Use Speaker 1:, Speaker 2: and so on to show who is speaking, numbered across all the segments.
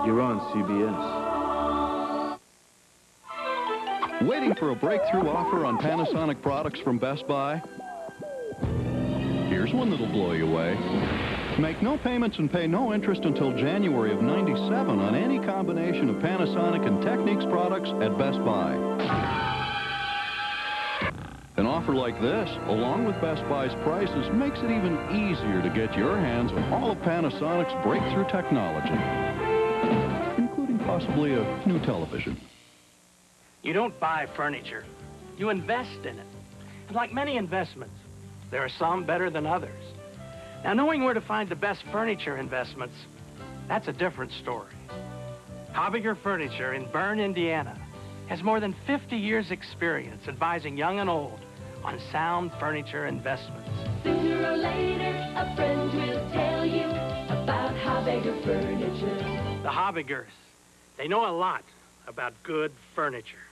Speaker 1: You're on CBS.
Speaker 2: Waiting for a breakthrough offer on Panasonic products from Best Buy? Here's one that'll blow you away. Make no payments and pay no interest until January of '97 on any combination of Panasonic and Technics products at Best Buy. An offer like this, along with Best Buy's prices, makes it even easier to get your hands on all of Panasonic's breakthrough technology, including possibly a new television.
Speaker 3: You don't buy furniture, you invest in it. And like many investments, there are some better than others. Now, knowing where to find the best furniture investments, that's a different story. Hobbiger Furniture in Bern, Indiana, has more than 50 years' experience advising young and old on sound furniture investments.
Speaker 4: Sooner or later, a friend will tell you about Hobbiger Furniture.
Speaker 3: The Hobbigers, they know a lot about good furniture.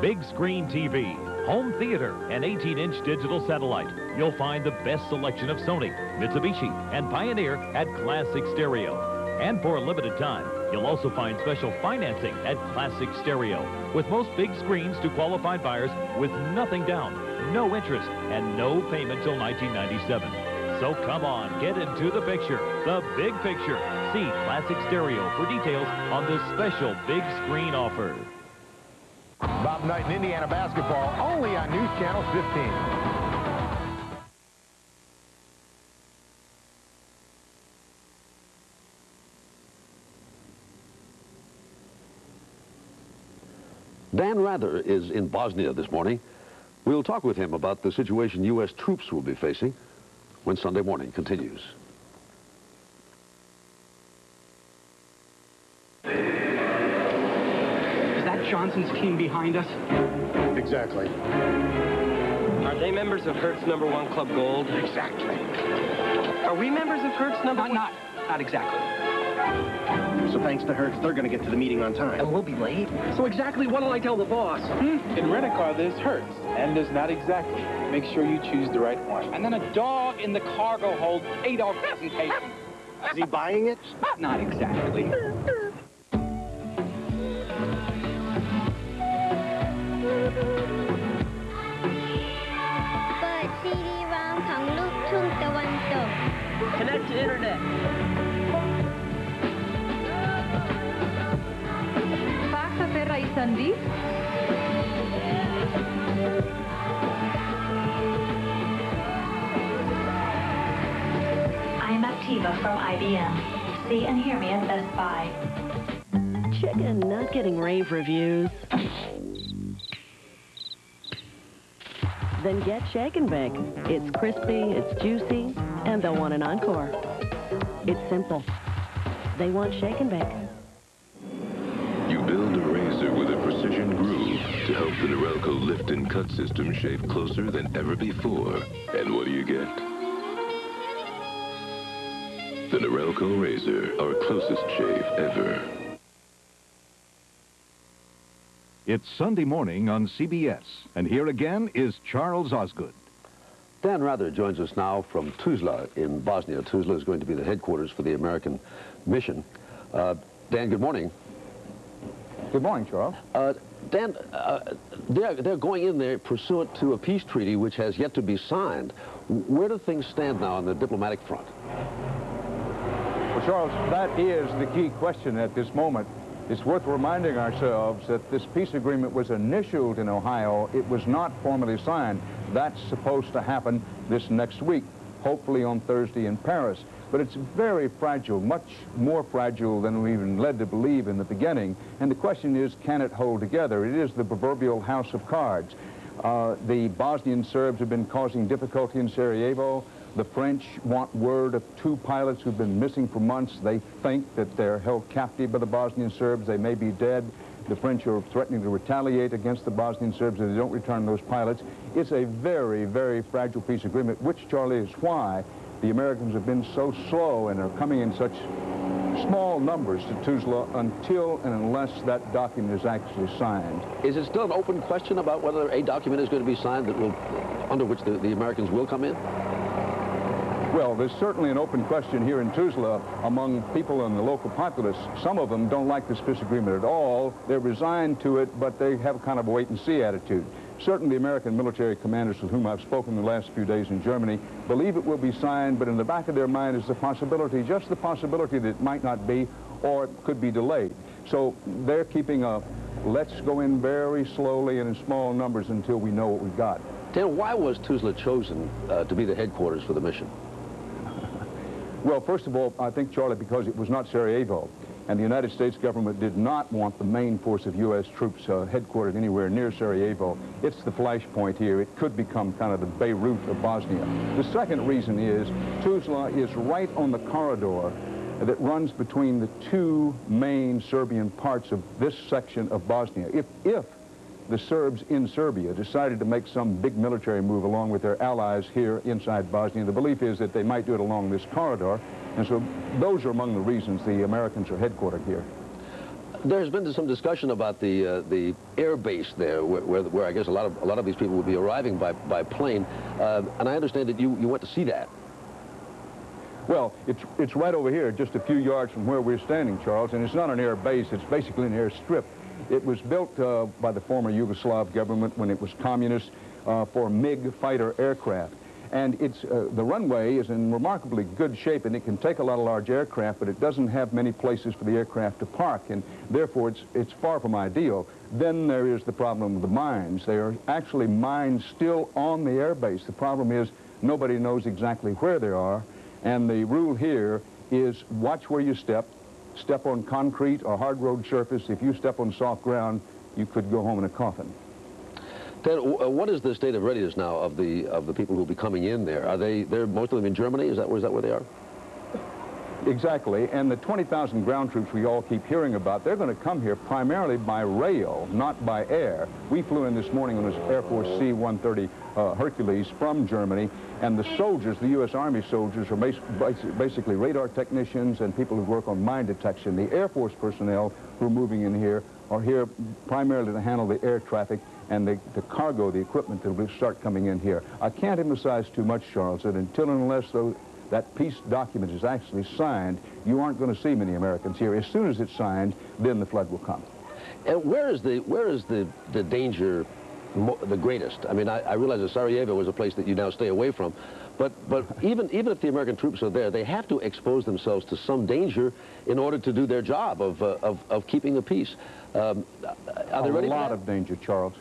Speaker 5: Big screen TV, home theater, and 18-inch digital satellite. You'll find the best selection of Sony, Mitsubishi, and Pioneer at Classic Stereo. And for a limited time, you'll also find special financing at Classic Stereo, with most big screens to qualified buyers with nothing down, no interest, and no payment till 1997. So come on, get into the picture, the big picture. See Classic Stereo for details on this special big screen offer.
Speaker 6: Bob Knight in Indiana basketball, only on News Channel 15.
Speaker 7: Dan Rather is in Bosnia this morning. We'll talk with him about the situation U.S. troops will be facing when Sunday morning continues.
Speaker 8: Is that Johnson's team behind us?
Speaker 6: Exactly.
Speaker 9: Are they members of Hertz No. 1 Club Gold?
Speaker 6: Exactly.
Speaker 9: Are we members of Hertz No. 1?
Speaker 8: Not exactly.
Speaker 10: So thanks to Hertz, they're going to get to the meeting on time.
Speaker 9: And we'll be late? So exactly what'll I tell the boss?
Speaker 1: In rent-a-car, there's Hertz, and there's not exactly. Make sure you choose the right one.
Speaker 8: And then a dog in the cargo hold ate our presentation.
Speaker 10: Is he buying it?
Speaker 8: Not exactly.
Speaker 9: Connect to internet.
Speaker 11: Faxa Ferra Isandi.
Speaker 12: I'm Activa from IBM. See and hear me at Best Buy.
Speaker 13: Chicken not getting rave reviews. Then get Shake and Bake. It's crispy, it's juicy, and they'll want an encore. It's simple. They want Shake and Bake.
Speaker 14: You build a razor with a precision groove to help the Norelco lift and cut system shave closer than ever before. And what do you get? The Norelco razor, our closest shave ever.
Speaker 15: It's Sunday morning on CBS, and here again is Charles Osgood.
Speaker 7: Dan Rather joins us now from Tuzla in Bosnia. Tuzla is going to be the headquarters for the American mission. Dan, good morning.
Speaker 16: Good morning, Charles.
Speaker 7: Dan, they're going in there pursuant to a peace treaty which has yet to be signed. Where do things stand now on the diplomatic front?
Speaker 16: Well, Charles, that is the key question at this moment. It's worth reminding ourselves that this peace agreement was initialed in Ohio. It was not formally signed. That's supposed to happen this next week, hopefully on Thursday in Paris. But it's very fragile, much more fragile than we even led to believe in the beginning. And the question is, can it hold together? It is the proverbial house of cards. The Bosnian Serbs have been causing difficulty in Sarajevo. The French want word of 2 pilots who've been missing for months. They think that they're held captive by the Bosnian Serbs. They may be dead. The French are threatening to retaliate against the Bosnian Serbs if they don't return those pilots. It's a very, very fragile peace agreement, which, Charlie, is why the Americans have been so slow and are coming in such small numbers to Tuzla until and unless that document is actually signed.
Speaker 7: Is it still an open question about whether a document is going to be signed that will, under which the Americans will come in?
Speaker 16: Well, there's certainly an open question here in Tuzla among people and the local populace. Some of them don't like this peace agreement at all. They're resigned to it, but they have kind of a wait-and-see attitude. Certainly, the American military commanders with whom I've spoken the last few days in Germany believe it will be signed, but in the back of their mind is the possibility, just the possibility that it might not be, or it could be delayed. So they're keeping a let's go in very slowly and in small numbers until we know what we've got.
Speaker 7: Dan, why was Tuzla chosen to be the headquarters for the mission?
Speaker 16: Well, first of all, I think, Charlie, because it was not Sarajevo, and the United States government did not want the main force of U.S. troops headquartered anywhere near Sarajevo. It's the flashpoint here. It could become kind of the Beirut of Bosnia. The second reason is Tuzla is right on the corridor that runs between the two main Serbian parts of this section of Bosnia. If the Serbs in Serbia decided to make some big military move along with their allies here inside Bosnia, the belief is that they might do it along this corridor, and so those are among the reasons the Americans are headquartered here.
Speaker 7: There's been some discussion about the air base there, where I guess a lot of these people would be arriving by plane, and I understand that you went to see that.
Speaker 16: Well, it's right over here, just a few yards from where we're standing, Charles, and it's not an air base, it's basically an airstrip. It was built by the former Yugoslav government when it was communist for MiG fighter aircraft. And it's, the runway is in remarkably good shape, and it can take a lot of large aircraft, but it doesn't have many places for the aircraft to park, and therefore it's far from ideal. Then there is the problem of the mines. There are actually mines still on the airbase. The problem is nobody knows exactly where they are, and the rule here is watch where you step. Step on concrete or hard road surface. If you step on soft ground, you could go home in a coffin.
Speaker 7: Ted, what is the state of readiness now of the people who will be coming in there? Are they're most of them in Germany? Is that where they are?
Speaker 16: Exactly, and the 20,000 ground troops we all keep hearing about, they're going to come here primarily by rail, not by air. We flew in this morning on this Air Force C-130 Hercules from Germany, and the soldiers, the U.S. Army soldiers, are basically radar technicians and people who work on mine detection. The Air Force personnel who are moving in here are here primarily to handle the air traffic and the cargo, the equipment that will start coming in here. I can't emphasize too much, Charles, that until and unless that peace document is actually signed, you aren't going to see many Americans here. As soon as it's signed, then the flood will come.
Speaker 7: And where is the danger the greatest? I mean, I realize that Sarajevo was a place that you now stay away from, but even if the American troops are there, they have to expose themselves to some danger in order to do their job of keeping the peace. Are they ready for that?
Speaker 16: A lot of danger, Charles.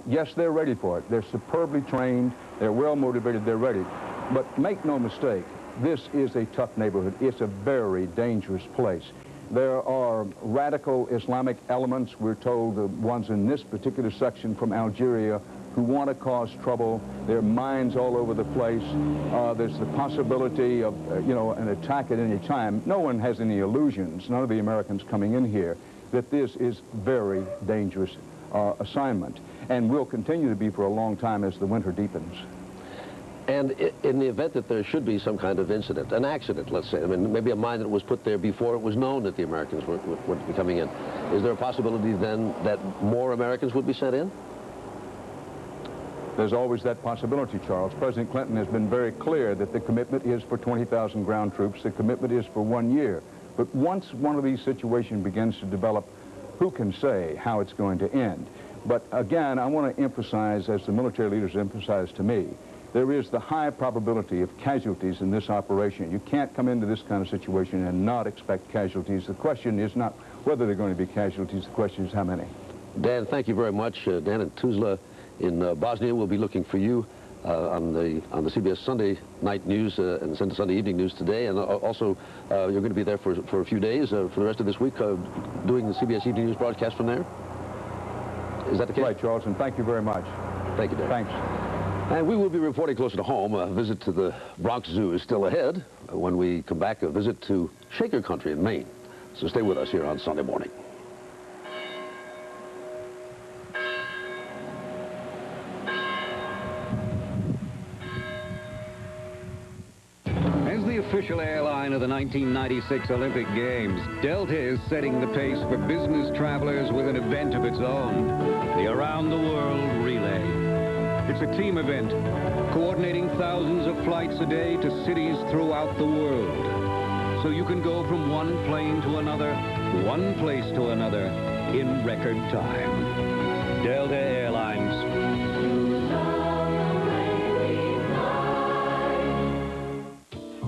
Speaker 16: Yes, they're ready for it. They're superbly trained. They're well motivated. They're ready. But make no mistake, this is a tough neighborhood. It's a very dangerous place. There are radical Islamic elements, we're told, the ones in this particular section from Algeria, who want to cause trouble. There are mines all over the place. There's the possibility of, an attack at any time. No one has any illusions, none of the Americans coming in here, that this is very dangerous assignment, and will continue to be for a long time as the winter deepens.
Speaker 7: And in the event that there should be some kind of incident, an accident, let's say, I mean, maybe a mine that was put there before it was known that the Americans would be coming in, is there a possibility then that more Americans would be sent in?
Speaker 16: There's always that possibility, Charles. President Clinton has been very clear that the commitment is for 20,000 ground troops. The commitment is for 1 year. But once one of these situations begins to develop, who can say how it's going to end? But again, I want to emphasize, as the military leaders emphasized to me, there is the high probability of casualties in this operation. You can't come into this kind of situation and not expect casualties. The question is not whether they're going to be casualties. The question is how many.
Speaker 7: Dan, thank you very much. Dan in Tuzla in Bosnia. We'll be looking for you on the CBS Sunday night news and Sunday evening news today. And also, you're going to be there for a few days for the rest of this week doing the CBS Evening News broadcast from there. Is that the case?
Speaker 16: Right, Charles, and thank you very much.
Speaker 7: Thank you, Dan.
Speaker 16: Thanks.
Speaker 7: And we will be reporting closer to home. A visit to the Bronx Zoo is still ahead. When we come back, a visit to Shaker Country in Maine. So stay with us here on Sunday morning.
Speaker 17: As the official airline of the 1996 Olympic Games, Delta is setting the pace for business travelers with an event of its own, the Around the World Relay. It's a team event, coordinating thousands of flights a day to cities throughout the world. So you can go from one plane to another, one place to another, in record time. Delta Airlines.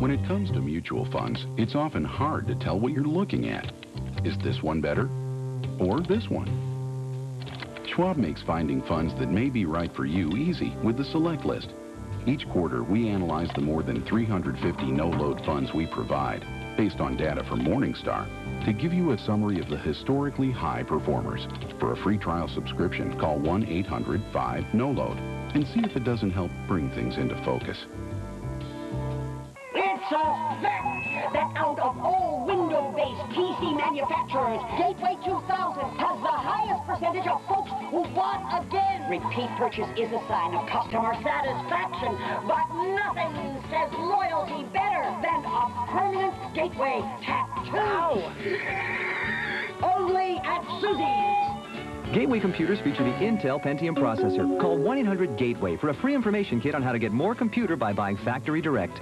Speaker 18: When it comes to mutual funds, it's often hard to tell what you're looking at. Is this one better? Or this one? Schwab makes finding funds that may be right for you easy with the Select List. Each quarter, we analyze the more than 350 no-load funds we provide, based on data from Morningstar, to give you a summary of the historically high performers. For a free trial subscription, call 1-800-5-NO-LOAD and see if it doesn't help bring things into focus.
Speaker 19: It's a fact that out of all window-based PC manufacturers, Gateway 2000 has the highest percentage of folks who bought again. Repeat purchase is a sign of customer satisfaction, but nothing says loyalty better than a permanent Gateway tattoo. Only at Susie's.
Speaker 20: Gateway computers feature the Intel Pentium processor. Call 1-800-GATEWAY for a free information kit on how to get more computer by buying factory direct.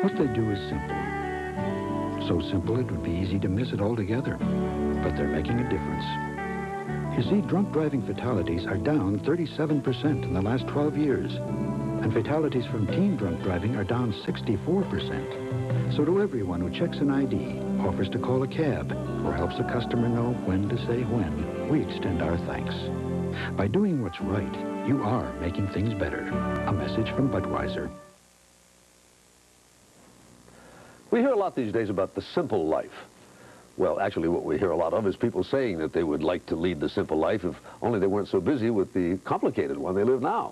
Speaker 21: What they do is simple. So simple it would be easy to miss it altogether. But they're making a difference. You see, drunk driving fatalities are down 37% in the last 12 years. And fatalities from teen drunk driving are down 64%. So to everyone who checks an ID, offers to call a cab, or helps a customer know when to say when, we extend our thanks. By doing what's right, you are making things better. A message from Budweiser.
Speaker 7: We hear a lot these days about the simple life. Well, actually, what we hear a lot of is people saying that they would like to lead the simple life if only they weren't so busy with the complicated one they live now.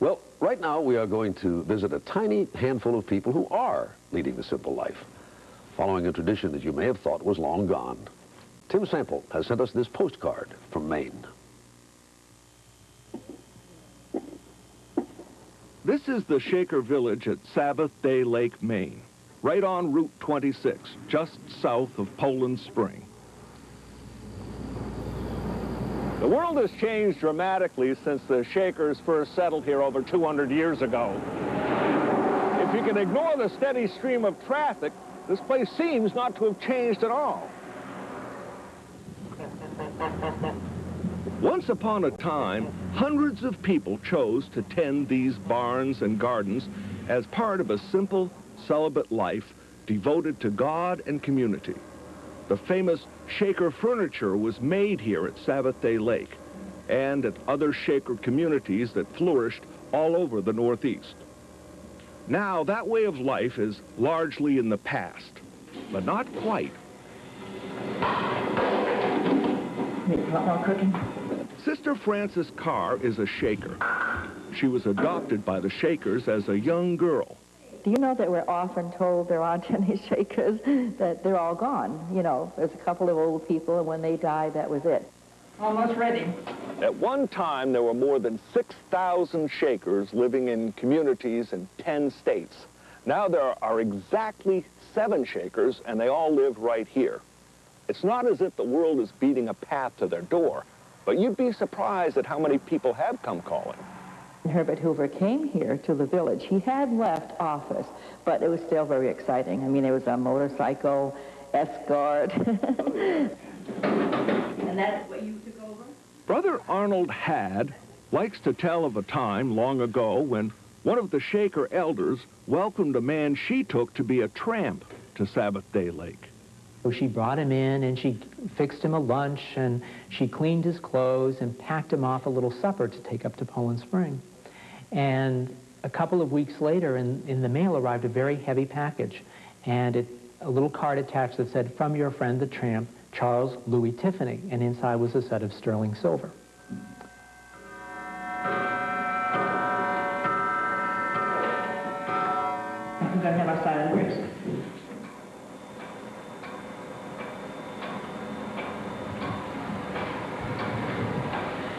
Speaker 7: Well, right now we are going to visit a tiny handful of people who are leading the simple life, following a tradition that you may have thought was long gone. Tim Sample has sent us this postcard from Maine.
Speaker 22: This is the Shaker Village at Sabbath Day Lake, Maine, right on Route 26, just south of Poland Spring.
Speaker 16: The world has changed dramatically since the Shakers first settled here over 200 years ago. If you can ignore the steady stream of traffic, this place seems not to have changed at all. Once upon a time, hundreds of people chose to tend these barns and gardens as part of a simple, celibate life devoted to God and community. The famous Shaker furniture was made here at Sabbath Day Lake and at other Shaker communities that flourished all over the Northeast. Now, that way of life is largely in the past, but not quite.
Speaker 23: Need a lot more cooking.
Speaker 22: Sister Frances Carr is a Shaker. She was adopted by the Shakers as a young girl.
Speaker 23: Do you know that we're often told there aren't any Shakers, that they're all gone? You know, there's a couple of old people, and when they died, that was it. Almost ready.
Speaker 16: At one time, there were more than 6,000 Shakers living in communities in 10 states. Now there are exactly 7 Shakers, and they all live right here. It's not as if the world is beating a path to their door, but you'd be surprised at how many people have come calling.
Speaker 23: Herbert Hoover came here to the village. He had left office, but it was still very exciting. I mean, there was a motorcycle escort. And that's what you took over?
Speaker 22: Brother Arnold Hadd likes to tell of a time long ago when one of the Shaker elders welcomed a man she took to be a tramp to Sabbath Day Lake.
Speaker 24: So she brought him in, and she fixed him a lunch, and she cleaned his clothes and packed him off a little supper to take up to Poland Spring. And a couple of weeks later, in the mail arrived a very heavy package, and a little card attached that said, "From your friend the tramp, Charles Louis Tiffany," and inside was a set of sterling silver.
Speaker 23: I'm going to have our silent grace.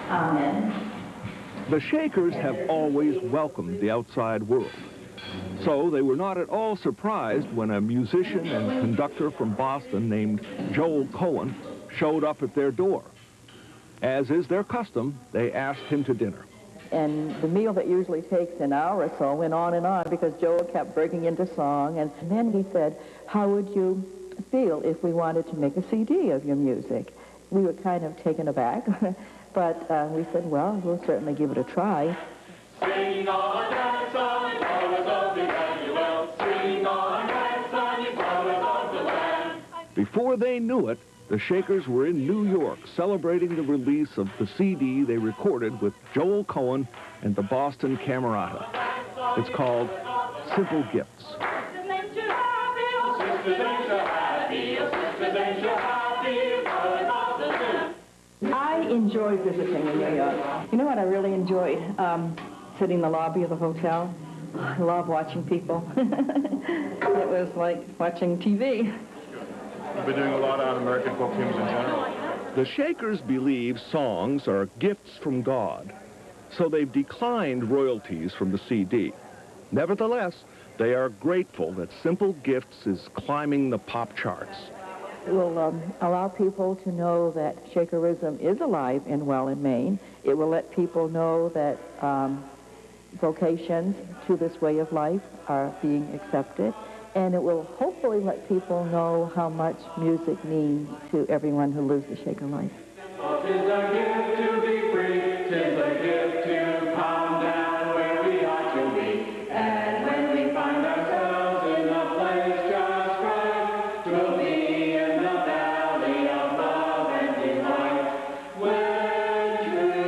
Speaker 23: Amen.
Speaker 22: The Shakers have always welcomed the outside world. So they were not at all surprised when a musician and conductor from Boston named Joel Cohen showed up at their door. As is their custom, they asked him to dinner.
Speaker 23: And the meal that usually takes an hour or so went on and on because Joel kept breaking into song. And then he said, how would you feel if we wanted to make a CD of your music? We were kind of taken aback, but we said, well, we'll certainly give it a try.
Speaker 2: Sing on that song, colors of Emmanuel. Sing on that song, colors of the land.
Speaker 22: Before they knew it, the Shakers were in New York celebrating the release of the CD they recorded with Joel Cohen and the Boston Camerata. It's called Simple Gifts.
Speaker 23: I enjoy visiting in New York. You know what I really enjoyed? Sitting in the lobby of the hotel. I love watching people. It was like watching TV.
Speaker 6: You've been doing a lot on American folk hymns in general.
Speaker 22: The Shakers believe songs are gifts from God, so they've declined royalties from the CD. Nevertheless, they are grateful that Simple Gifts is climbing the pop charts.
Speaker 23: It will allow people to know that Shakerism is alive and well in Maine. It will let people know that vocations to this way of life are being accepted. And it will hopefully let people know how much music means to everyone who lives the Shaker life.
Speaker 2: Oh, 'tis a gift to be free, 'tis a gift to come down where we ought to be. And when we find ourselves in a place just right, 'twill be in the valley of love and delight.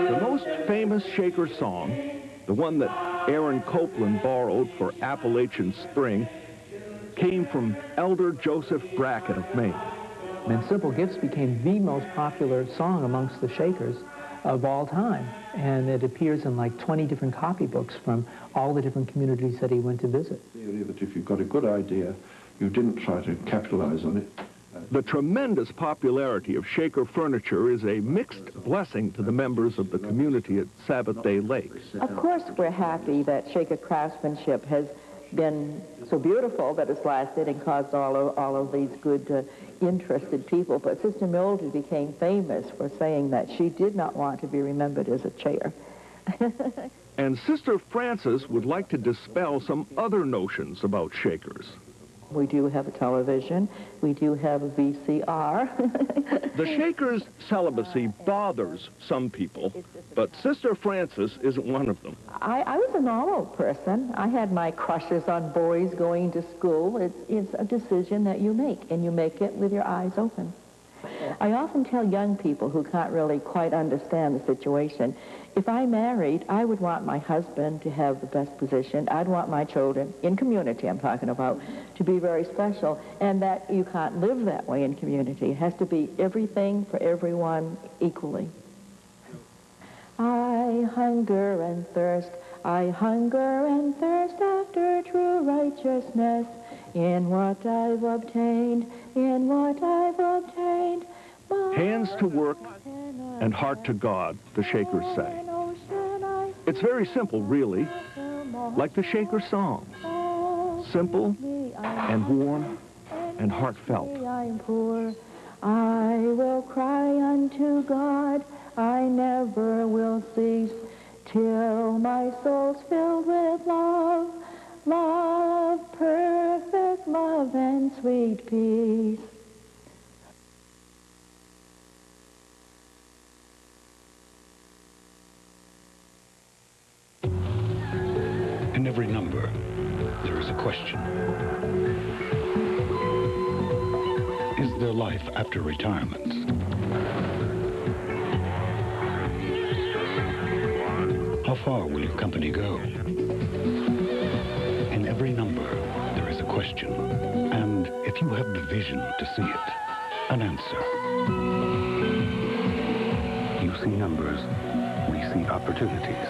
Speaker 22: The most famous Shaker song, the one that Aaron Copland borrowed for Appalachian Spring, came from Elder Joseph Brackett of Maine.
Speaker 24: And Simple Gifts became the most popular song amongst the Shakers of all time. And it appears in like 20 different copybooks from all the different communities that he went to visit.
Speaker 3: That if you've got a good idea, you didn't try to capitalize on it.
Speaker 22: The tremendous popularity of Shaker furniture is a mixed blessing to the members of the community at Sabbath Day Lake.
Speaker 23: Of course, we're happy that Shaker craftsmanship has been so beautiful that it's lasted and caused all of these good, interested people. But Sister Mildred became famous for saying that she did not want to be remembered as a chair.
Speaker 22: And Sister Frances would like to dispel some other notions about Shakers.
Speaker 23: We do have a television. We do have a VCR.
Speaker 22: The Shakers' celibacy bothers some people, but Sister Frances isn't one of them.
Speaker 23: I was a normal person. I had my crushes on boys going to school. It's a decision that you make, and you make it with your eyes open. I often tell young people who can't really quite understand the situation, if I married, I would want my husband to have the best position. I'd want my children, in community I'm talking about, to be very special, and that you can't live that way in community. It has to be everything for everyone equally. I hunger and thirst after true righteousness, in what I've obtained, in what I've obtained.
Speaker 22: Hands to work and heart to God, the Shakers say. It's very simple, really, like the Shaker song. Simple and warm and heartfelt.
Speaker 23: I'm poor. I will cry unto God. I never will cease till my soul's filled with love. Love, perfect love and sweet peace.
Speaker 21: In every number, there is a question. Is there life after retirement? How far will your company go? In every number, there is a question. And if you have the vision to see it, an answer. You see numbers, we see opportunities.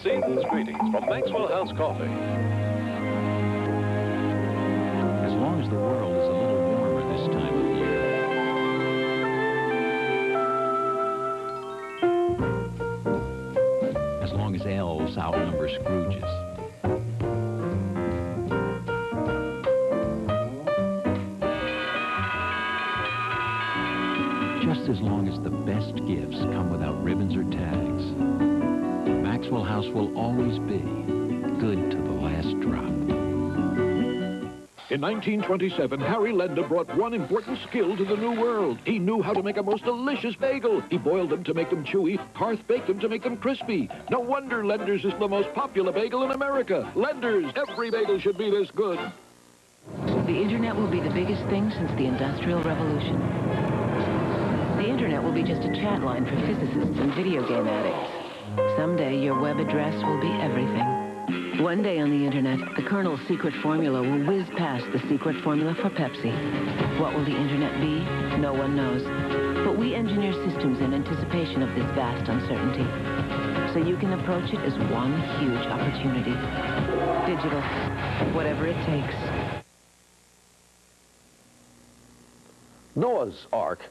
Speaker 4: Season's greetings from Maxwell House Coffee.
Speaker 21: As long as the world is a little warmer this time of year. As long as elves
Speaker 1: animals outnumber Scrooges. Just as long as the best gifts come without ribbons or tags, Maxwell House will always be good to the last drop.
Speaker 5: In 1927, Harry Lender brought one important skill to the New World. He knew how to make a most delicious bagel. He boiled them to make them chewy, hearth-baked them to make them crispy. No wonder Lender's is the most popular bagel in America. Lender's, every bagel should be this good.
Speaker 13: The internet will be the biggest thing since the Industrial Revolution. The internet will be just a chat line for physicists and video game addicts. Someday, your web address will be everything. One day on the internet, the Colonel's secret formula will whiz past the secret formula for Pepsi. What will the internet be? No one knows. But we engineer systems in anticipation of this vast uncertainty. So you can approach it as one huge opportunity. Digital. Whatever it takes.
Speaker 7: Noah's Ark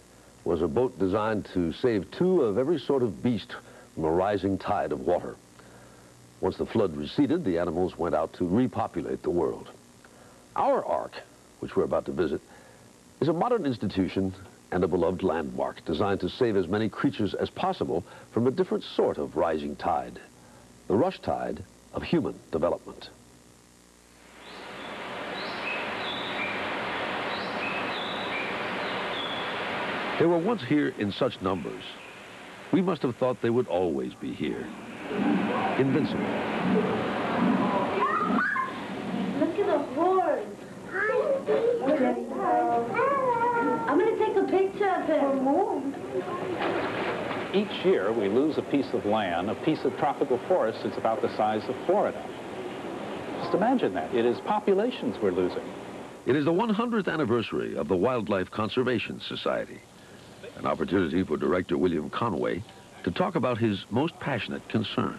Speaker 7: was a boat designed to save two of every sort of beast from a rising tide of water. Once the flood receded, the animals went out to repopulate the world. Our Ark, which we're about to visit, is a modern institution and a beloved landmark designed to save as many creatures as possible from a different sort of rising tide, the rush tide of human development. They were once here in such numbers, we must have thought they would always be here. Invincible.
Speaker 8: Look at the horse. I'm going to take a picture of him.
Speaker 10: Each year, we lose a piece of land, a piece of tropical forest that's about the size of Florida. Just imagine that. It is populations we're losing.
Speaker 7: It is the 100th anniversary of the Wildlife Conservation Society, an opportunity for Director William Conway to talk about his most passionate concern.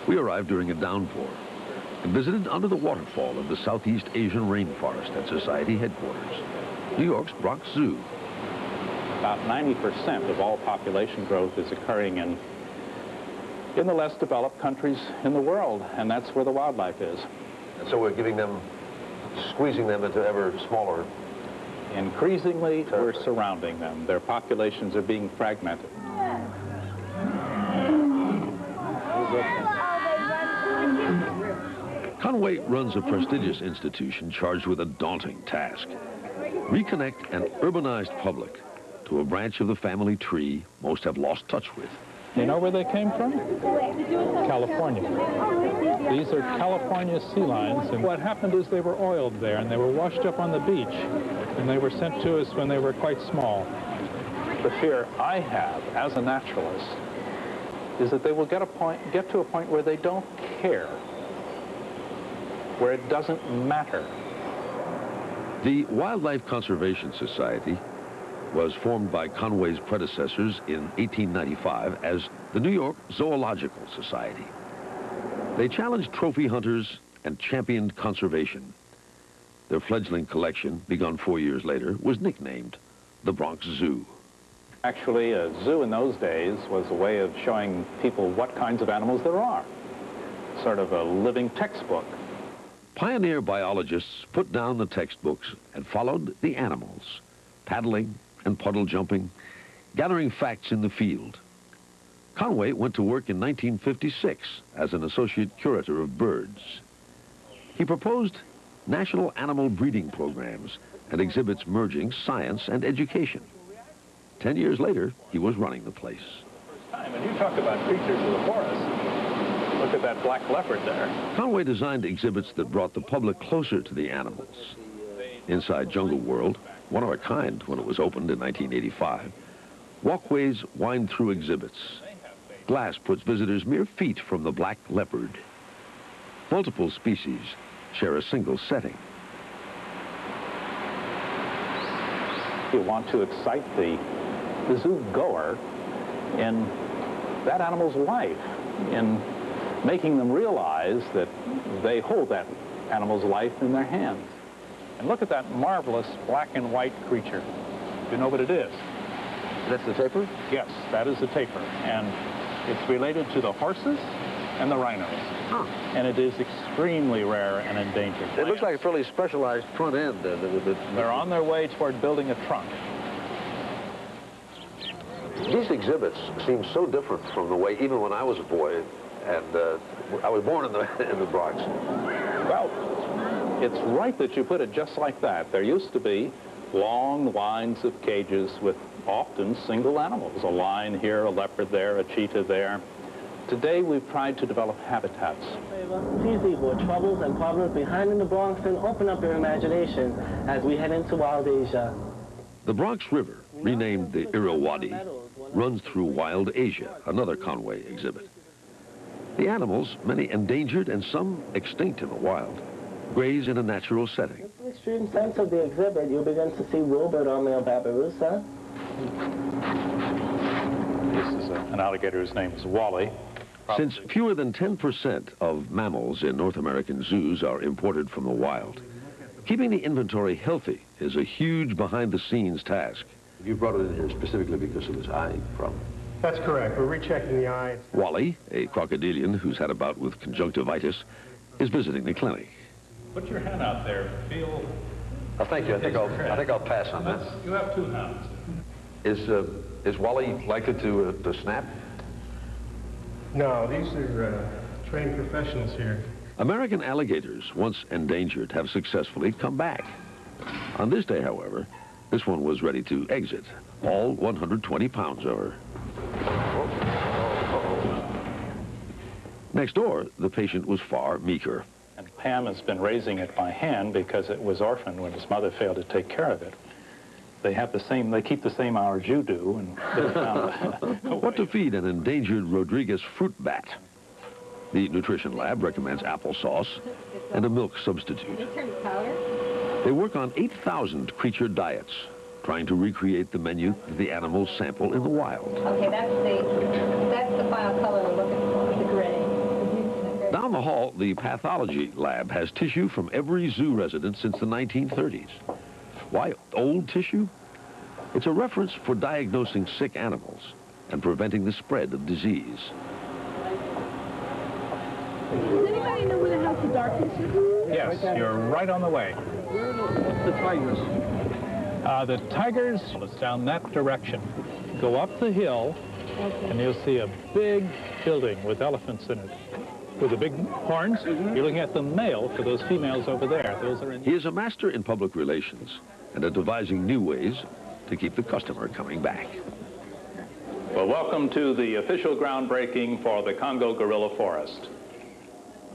Speaker 7: We arrived during a downpour and visited under the waterfall of the Southeast Asian rainforest at Society headquarters, New York's Bronx Zoo.
Speaker 10: About 90% of all population growth is occurring in the less developed countries in the world, and that's where the wildlife is.
Speaker 7: And so we're squeezing them into ever smaller.
Speaker 10: Increasingly, we're surrounding them. Their populations are being fragmented.
Speaker 7: Conway runs a prestigious institution charged with a daunting task: reconnect an urbanized public to a branch of the family tree most have lost touch with.
Speaker 10: You know where they came from? California. These are California sea lions, and what happened is they were oiled there, and they were washed up on the beach, and they were sent to us when they were quite small. The fear I have, as a naturalist, is that they will get to a point where they don't care, where it doesn't matter.
Speaker 7: The Wildlife Conservation Society was formed by Conway's predecessors in 1895 as the New York Zoological Society. They challenged trophy hunters and championed conservation. Their fledgling collection, begun 4 years later, was nicknamed the Bronx Zoo.
Speaker 10: Actually, a zoo in those days was a way of showing people what kinds of animals there are. Sort of a living textbook.
Speaker 7: Pioneer biologists put down the textbooks and followed the animals, paddling and puddle jumping, gathering facts in the field. Conway went to work in 1956 as an associate curator of birds. He proposed national animal breeding programs and exhibits merging science and education. 10 years later, he was running the place.
Speaker 10: And you talk about creatures of the forest. Look at that black leopard there.
Speaker 7: Conway designed exhibits that brought the public closer to the animals. Inside Jungle World, one of a kind when it was opened in 1985, walkways wind through exhibits. Glass puts visitors mere feet from the black leopard. Multiple species share a single setting.
Speaker 10: You want to excite the zoo goer in that animal's life, in making them realize that they hold that animal's life in their hands. And look at that marvelous black and white creature. You know what it is?
Speaker 7: That's the tapir?
Speaker 10: Yes, that is the tapir. And it's related to the horses and the rhinos.
Speaker 7: Huh.
Speaker 10: And it is extremely rare and endangered.
Speaker 7: It looks like a fairly specialized front end.
Speaker 10: They're on their way toward building a trunk.
Speaker 7: These exhibits seem so different from the way, even when I was a boy, and I was born in the Bronx.
Speaker 10: Well, it's right that you put it just like that. There used to be long lines of cages with often single animals. A lion here, a leopard there, a cheetah there. Today, we've tried to develop habitats.
Speaker 9: See these troubles and problems behind in the Bronx and open up your imagination as we head into Wild Asia.
Speaker 7: The Bronx River, renamed the Irrawaddy, runs through Wild Asia, another Conway exhibit. The animals, many endangered and some extinct in the wild, graze in a natural setting.
Speaker 9: With the extreme sense of the exhibit, you'll begin to see Wilbert or male babirusa.
Speaker 10: This is an alligator whose name is Wally.
Speaker 7: Since fewer than 10% of mammals in North American zoos are imported from the wild, keeping the inventory healthy is a huge behind-the-scenes task. You brought it in here specifically because of this eye problem.
Speaker 11: That's correct. We're rechecking the eye.
Speaker 7: Wally, a crocodilian who's had a bout with conjunctivitis, is visiting the clinic.
Speaker 10: Put your hand out there. Feel.
Speaker 7: Oh, thank you. I think I'll pass on that.
Speaker 10: You have two hands.
Speaker 7: Is Wally likely to snap?
Speaker 11: No, these are trained professionals here.
Speaker 7: American alligators, once endangered, have successfully come back. On this day, however, this one was ready to exit, all 120 pounds of her. Next door, the patient was far meeker.
Speaker 10: And Pam has been raising it by hand because it was orphaned when his mother failed to take care of it. They keep the same hours you do, and they found
Speaker 7: What to feed an endangered Rodriguez fruit bat? The nutrition lab recommends applesauce and a milk substitute. They work on 8,000 creature diets, trying to recreate the menu that the animals sample in the wild.
Speaker 8: Okay, that's the final color we're looking for, the gray.
Speaker 7: Down the hall, the pathology lab has tissue from every zoo resident since the 1930s. Why old tissue? It's a reference for diagnosing sick animals and preventing the spread of disease.
Speaker 8: Does anybody know where the hell's the darkness is?
Speaker 10: Yes, you're right on the way.
Speaker 11: The tigers.
Speaker 10: The tigers is down that direction. Go up the hill, and you'll see a big building with elephants in it. With the big horns, you're looking at the male for those females over there. Those are in...
Speaker 7: He is a master in public relations and at devising new ways to keep the customer coming back.
Speaker 10: Well, welcome to the official groundbreaking for the Congo Gorilla Forest.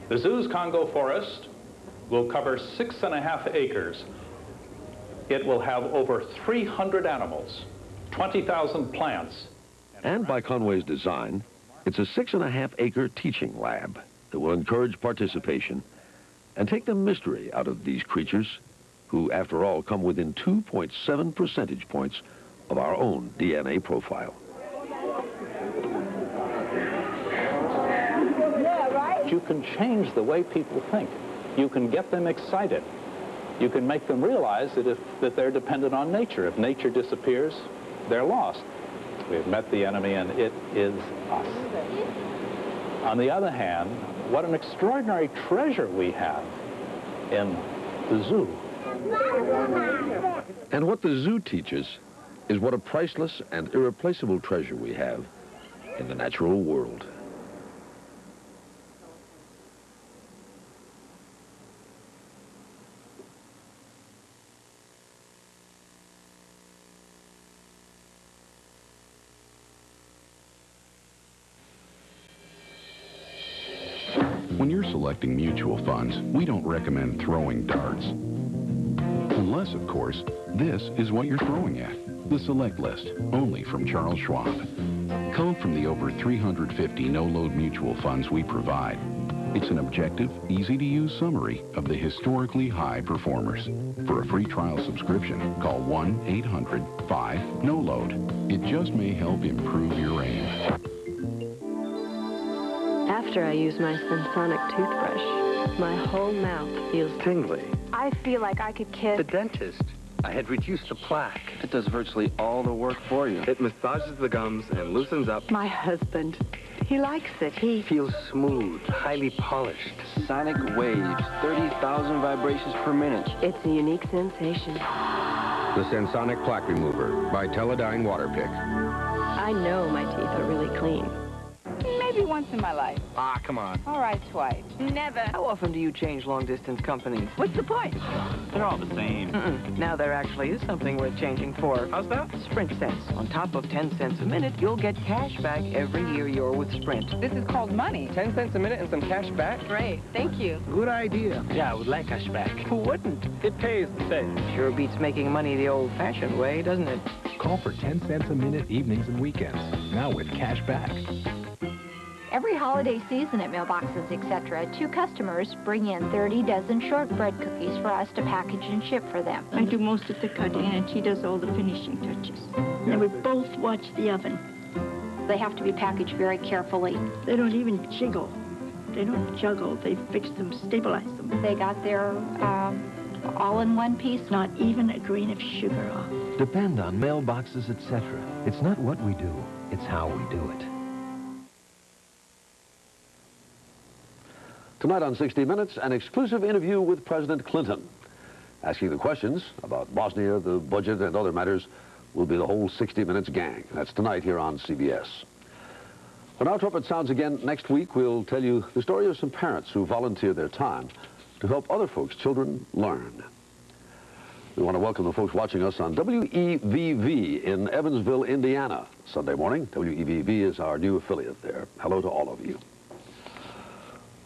Speaker 10: The zoo's Congo Forest will cover 6.5 acres. It will have over 300 animals, 20,000 plants.
Speaker 7: And by Conway's design, it's a 6.5-acre teaching lab that will encourage participation and take the mystery out of these creatures who, after all, come within 2.7 percentage points of our own DNA profile.
Speaker 10: You can change the way people think. You can get them excited. You can make them realize that they're dependent on nature. If nature disappears, they're lost. We've met the enemy, and it is us. On the other hand, what an extraordinary treasure we have in the zoo.
Speaker 7: And what the zoo teaches is what a priceless and irreplaceable treasure we have in the natural world.
Speaker 18: When you're selecting mutual funds, we don't recommend throwing darts. Unless, of course, this is what you're throwing at. The Select List, only from Charles Schwab. Culled from the over 350 no-load mutual funds we provide. It's an objective, easy-to-use summary of the historically high performers. For a free trial subscription, call 1-800-5-NO-LOAD. It just may help improve your aim.
Speaker 12: After I use my Sensonic toothbrush, my whole mouth feels tingly.
Speaker 14: I feel like I could kiss
Speaker 25: the dentist. I had reduced the plaque. It does virtually all the work for you. It massages the gums and loosens up.
Speaker 14: my husband.
Speaker 25: He likes it. He feels smooth, highly polished.
Speaker 15: Sonic waves, 30,000 vibrations per minute.
Speaker 12: It's a unique sensation.
Speaker 16: The Sensonic Plaque Remover by Teledyne Waterpick.
Speaker 12: I know my teeth are really clean.
Speaker 17: Maybe once in my life.
Speaker 25: Ah, come on.
Speaker 17: All right, twice. Never.
Speaker 15: How often do you change long-distance companies?
Speaker 17: What's the point?
Speaker 15: They're all the same. Now there actually is something worth changing for. How's that? Sprint Cents. On top of 10 cents a minute, you'll get cash back every year you're with Sprint.
Speaker 17: This is called money.
Speaker 15: 10 cents a minute and some cash back?
Speaker 17: Great. Thank you.
Speaker 25: Good idea.
Speaker 15: Yeah, I would like cash back. Who wouldn't? It pays to save. Sure beats making money the old-fashioned way, doesn't it?
Speaker 19: Call for 10 cents a minute evenings and weekends. Now with cash back.
Speaker 20: Every holiday season at Mailboxes, etc., 2 customers bring in 30 dozen shortbread cookies for us to package and ship for them.
Speaker 26: I do most of the cutting, and she does all the finishing touches. And we both watch the oven.
Speaker 20: They have to be packaged very carefully.
Speaker 26: They don't even jiggle. They don't juggle. They fix them, stabilize them.
Speaker 20: They got their all in one piece.
Speaker 26: Not even a grain of sugar off.
Speaker 27: Depend on Mailboxes, etc. It's not what we do, it's how we do it.
Speaker 7: Tonight on 60 Minutes, an exclusive interview with President Clinton. Asking the questions about Bosnia, the budget, and other matters will be the whole 60 Minutes gang. That's tonight here on CBS. When our trumpet sounds again next week, we'll tell you the story of some parents who volunteer their time to help other folks' children learn. We want to welcome the folks watching us on WEVV in Evansville, Indiana, Sunday morning. WEVV is our new affiliate there. Hello to all of you.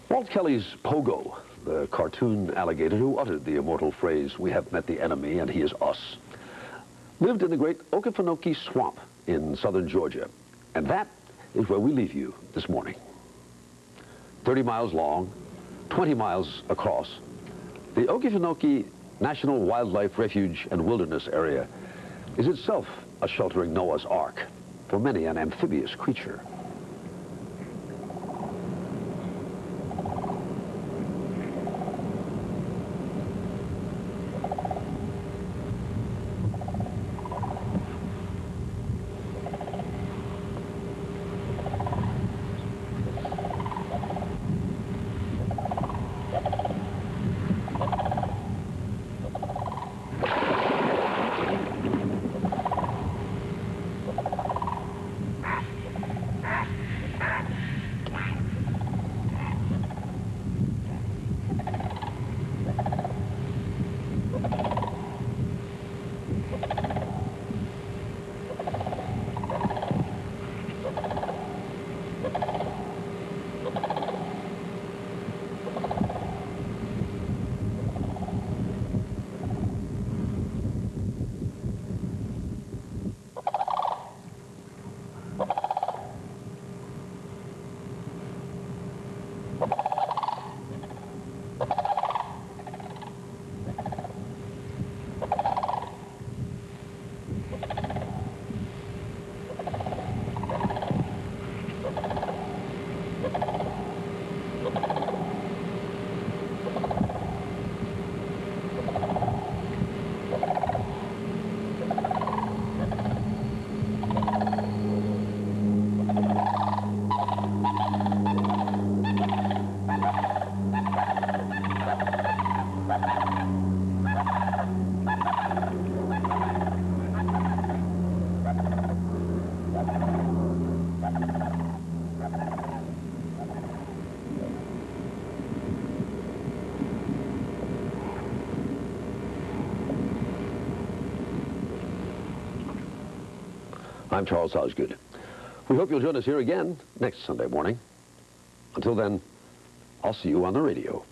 Speaker 7: Walt Kelly's Pogo, the cartoon alligator who uttered the immortal phrase, "We have met the enemy and he is us," lived in the great Okefenokee Swamp in southern Georgia. And that is where we leave you this morning. 30 miles long, 20 miles across, the Okefenokee National Wildlife Refuge and Wilderness Area is itself a sheltering Noah's Ark for many an amphibious creature. I'm Charles Osgood. We hope you'll join us here again next Sunday morning. Until then, I'll see you on the radio.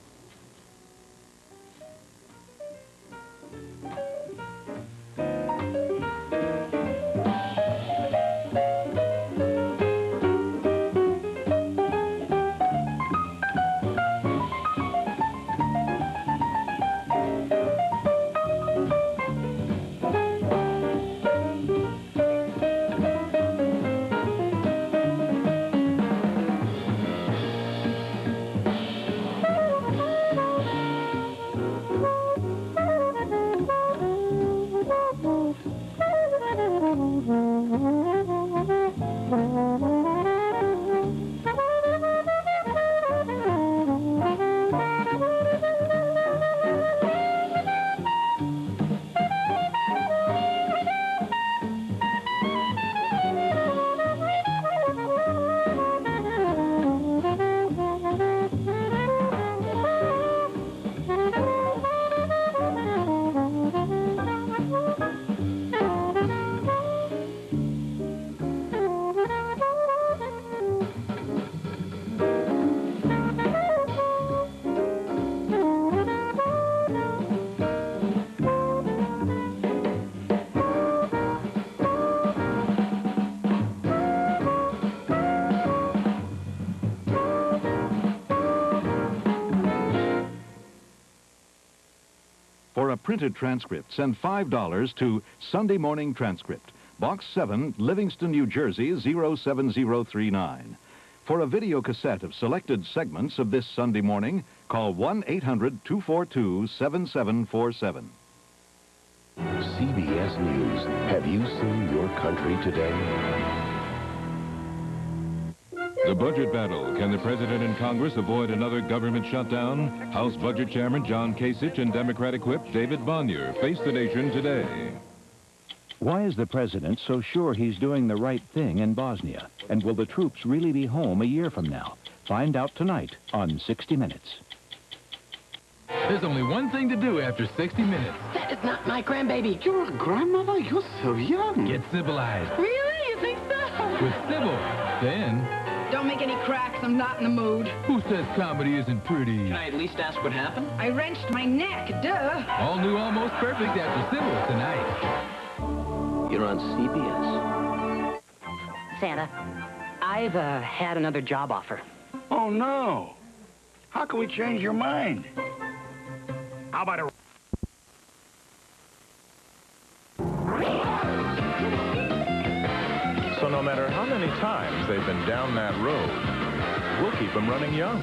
Speaker 2: printed transcript, send $5 to Sunday Morning Transcript, Box 7, Livingston, New Jersey, 07039. For a video cassette of selected segments of this Sunday morning, call 1-800-242-7747.
Speaker 3: CBS News. Have you seen your country today?
Speaker 4: The budget battle. Can the president and Congress avoid another government shutdown? House Budget Chairman John Kasich and Democratic Whip David Bonnier face the nation today.
Speaker 6: Why is the president so sure he's doing the right thing in Bosnia? And will the troops really be home a year from now? Find out tonight on 60 Minutes.
Speaker 22: There's only one thing to do after 60 Minutes.
Speaker 23: That is not my grandbaby. You're a grandmother? You're so young.
Speaker 22: Get civilized.
Speaker 23: Really? You think so?
Speaker 22: With Sybil. Then...
Speaker 17: Don't make any cracks. I'm not in the mood.
Speaker 22: Who says comedy isn't pretty?
Speaker 15: Can I at least ask what happened?
Speaker 17: I wrenched my neck. Duh.
Speaker 22: All new, almost perfect after Sybil tonight.
Speaker 15: You're on CBS.
Speaker 24: Santa, I've had another job offer.
Speaker 28: Oh, no. How can we change your mind? How about a...
Speaker 29: So no matter how many times they've been down that road, we'll keep them running young.